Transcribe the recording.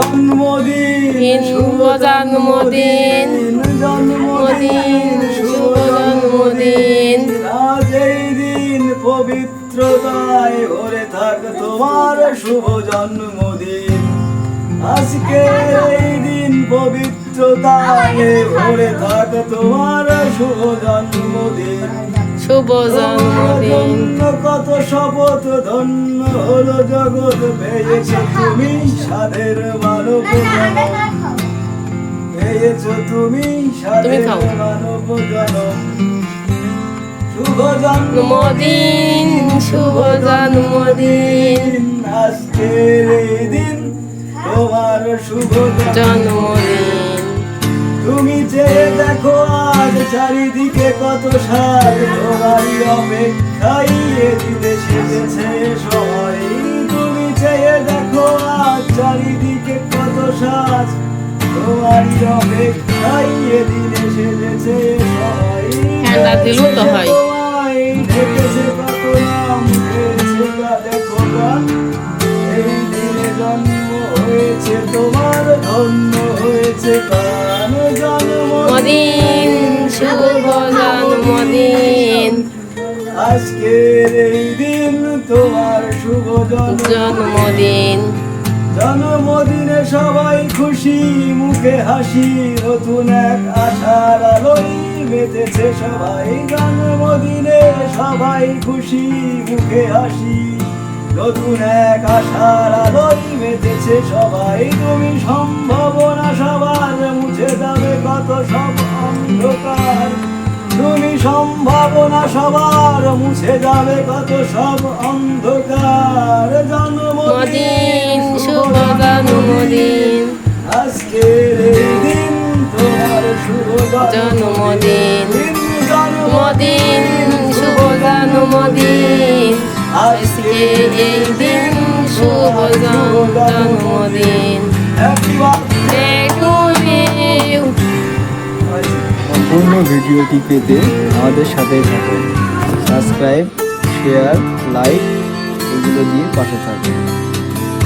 জন্মদিন শুভ জন্মদিন, জন্মদিন শুভ জন্মদিন। আজ এই দিন পবিত্রতায় ভরে থাক তোমার শুভ জন্মদিন। আজকে এই দিন পবিত্রতায় ভরে থাক তোমার শুভ জন্মদিন। শুভ জন্মদিন। কত শপথ ধন্য হলো জগৎ, পেয়েছো তুমি সাধের মানব জনম, পেয়েছো তুমি সাধের মানব জনম। শুভ জন্মদিন, শুভ জন্মদিন, আজকের এই দিন তোমার শুভ জন্মদিন। তুমি চেয়ে দেখো আজ চারিদিকে কত সাজ, তোমারই অপেক্ষায় দিতে সেজেছে সবাই। তুমি চেয়ে দেখো আজ চারিদিকে কত সাজ, তোমারই অপেক্ষায় দিনে সেজেছে সবাই। ঠান্ডা দিলেও তো হয়। তোমায় ডেকেছে কত নাম, পেয়েছে তা দেখো গান। এই দিনে জন্ম হয়েছে তোমার, ধন্য হয়েছে প্রাণ। জন্মদিন, শুভ জন্মদিন, আজকের এই দিন তোমার শুভ জন্মদিন। জন্মদিনে সবাই খুশি, মুখে হাসি, নতুন এক আশার আলোয় মেতেছে সবাই। জন্মদিনে সবাই খুশি, মুখে হাসি, নতুন এক আশার আলোয় মেতেছে সবাই। তুমি সম্ভাবনা সবার, মুছে যাবে কত সব অন্ধকার। তুমি সম্ভাবনা সবার, মুছে যাবে কত সব অন্ধকার। জন্মদিন, শুভ জন্মদিন, আজকের এই দিন তোমার শুভ জন্মদিন। জন্মদিন, শুভ জন্মদিন, আজকে এই দিন শুভ জন্মদিন। সম্পূর্ণ ভিডিওটি পেতে আমাদের সাথেই থাকুন। সাবস্ক্রাইব, শেয়ার, লাইক এগুলো দিয়ে পাশে থাকুন।